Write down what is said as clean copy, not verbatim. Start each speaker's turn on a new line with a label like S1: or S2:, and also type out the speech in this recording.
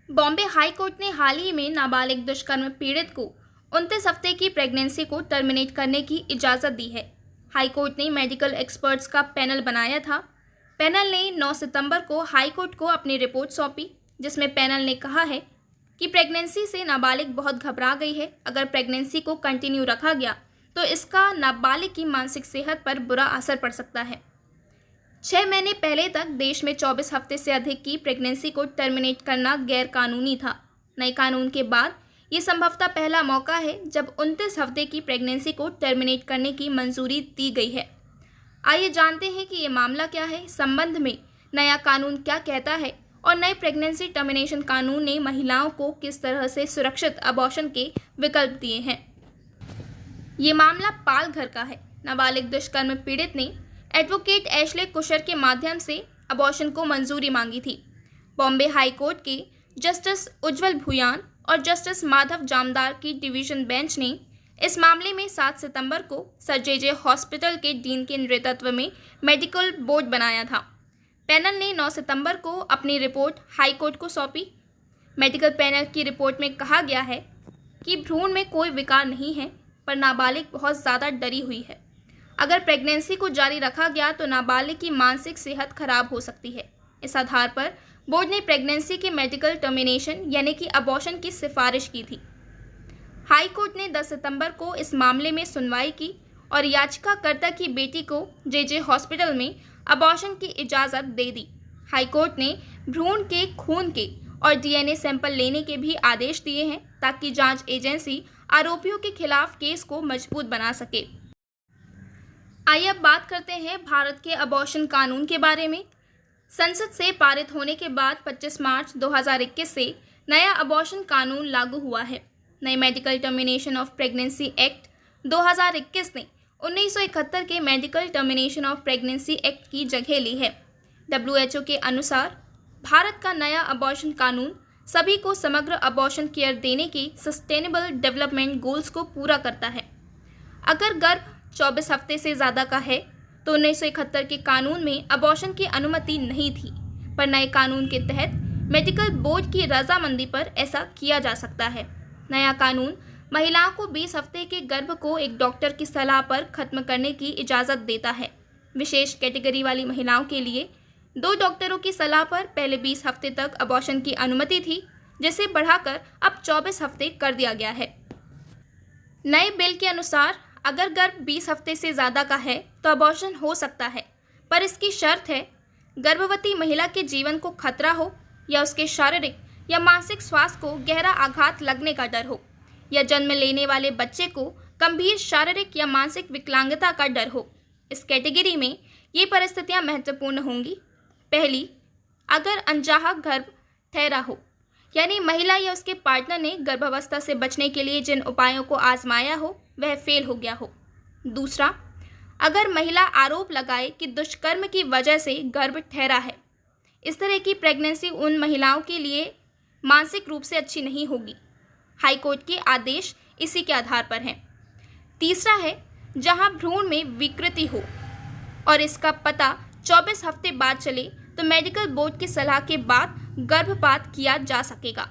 S1: Bombay high court ने हाल ही में नाबालिग दुष्कर्म पीड़ित को 29 हफ्ते की प्रेगनेंसी को टर्मिनेट करने की इजाज़त दी है। हाई कोर्ट ने मेडिकल एक्सपर्ट्स का पैनल बनाया था। पैनल ने 9 सितंबर को हाई कोर्ट को अपनी रिपोर्ट सौंपी, जिसमें पैनल ने कहा है कि प्रेगनेंसी से नाबालिग बहुत घबरा गई है। अगर प्रेगनेंसी को कंटिन्यू रखा गया तो इसका नाबालिग की मानसिक सेहत पर बुरा असर पड़ सकता है। 6 महीने पहले तक देश में 24 हफ्ते से अधिक की प्रेगनेंसी को टर्मिनेट करना गैर कानूनी था। नए कानून के बाद ये संभवतः पहला मौका है जब 29 हफ्ते की प्रेगनेंसी को टर्मिनेट करने की मंजूरी दी गई है। आइए जानते हैं कि ये मामला क्या है, संबंध में नया कानून क्या कहता है और नए प्रेगनेंसी टर्मिनेशन कानून ने महिलाओं को किस तरह से सुरक्षित अबॉर्शन के विकल्प दिए हैं। ये मामला पाल घर का है। नाबालिग दुष्कर्म पीड़ित ने एडवोकेट एशले कुशर के माध्यम से अबॉर्शन को मंजूरी मांगी थी। बॉम्बे हाई कोर्ट के जस्टिस उज्जवल भुयान और जस्टिस माधव जामदार की डिवीजन बेंच ने इस मामले में 7 सितंबर को सर जे हॉस्पिटल के डीन के नेतृत्व में मेडिकल बोर्ड बनाया था। पैनल ने 9 सितंबर को अपनी रिपोर्ट हाई कोर्ट को सौंपी। मेडिकल पैनल की रिपोर्ट में कहा गया है कि भ्रूण में कोई विकार नहीं है, पर नाबालिग बहुत ज़्यादा डरी हुई है। अगर प्रेगनेंसी को जारी रखा गया तो नाबालिग की मानसिक सेहत खराब हो सकती है। इस आधार पर बोर्ड ने प्रेगनेंसी के मेडिकल टर्मिनेशन यानी कि अबॉर्शन की सिफारिश की थी। हाई कोर्ट ने 10 सितंबर को इस मामले में सुनवाई की और याचिकाकर्ता की बेटी को जे हॉस्पिटल में अबॉर्शन की इजाज़त दे दी। हाई कोर्ट ने भ्रूण के खून के और डीएनए सैंपल लेने के भी आदेश दिए हैं ताकि जांच एजेंसी आरोपियों के खिलाफ केस को मजबूत बना सके। आइए अब बात करते हैं भारत के अबॉर्शन कानून के बारे में। संसद से पारित होने के बाद 25 मार्च 2021 से नया अबॉर्शन कानून लागू हुआ है। नए medical termination of pregnancy act 2021 ने 1971 के medical termination of pregnancy act की जगह ली है। WHO के अनुसार भारत का नया अबॉर्शन कानून सभी को समग्र अबॉर्शन केयर देने के सस्टेनेबल डेवलपमेंट गोल्स को पूरा करता है। अगर गर्भ 24 हफ्ते से ज़्यादा का है तो 1971 के कानून में अबॉर्शन की अनुमति नहीं थी, पर नए कानून के तहत मेडिकल बोर्ड की रजामंदी पर ऐसा किया जा सकता है। नया कानून महिलाओं को 20 हफ्ते के गर्भ को एक डॉक्टर की सलाह पर खत्म करने की इजाज़त देता है। विशेष कैटेगरी वाली महिलाओं के लिए 2 डॉक्टरों की सलाह पर पहले 20 हफ्ते तक अबॉर्शन की अनुमति थी, जिसे बढ़ाकर अब 24 हफ्ते कर दिया गया है। नए बिल के अनुसार अगर गर्भ 20 हफ्ते से ज़्यादा का है तो अबॉर्शन हो सकता है, पर इसकी शर्त है गर्भवती महिला के जीवन को खतरा हो, या उसके शारीरिक या मानसिक स्वास्थ्य को गहरा आघात लगने का डर हो, या जन्म लेने वाले बच्चे को गंभीर शारीरिक या मानसिक विकलांगता का डर हो। इस कैटेगरी में ये परिस्थितियां महत्वपूर्ण होंगी। पहली, अगर अनचाहा गर्भ ठहरा हो, यानी महिला या उसके पार्टनर ने गर्भावस्था से बचने के लिए जिन उपायों को आजमाया हो वह फेल हो गया हो। दूसरा, अगर महिला आरोप लगाए कि दुष्कर्म की वजह से गर्भ ठहरा है। इस तरह की प्रेगनेंसी उन महिलाओं के लिए मानसिक रूप से अच्छी नहीं होगी। हाई कोर्ट के आदेश इसी के आधार पर हैं। तीसरा है जहां भ्रूण में विकृति हो और इसका पता 24 हफ्ते बाद चले तो मेडिकल बोर्ड की सलाह के बाद गर्भपात किया जा सकेगा।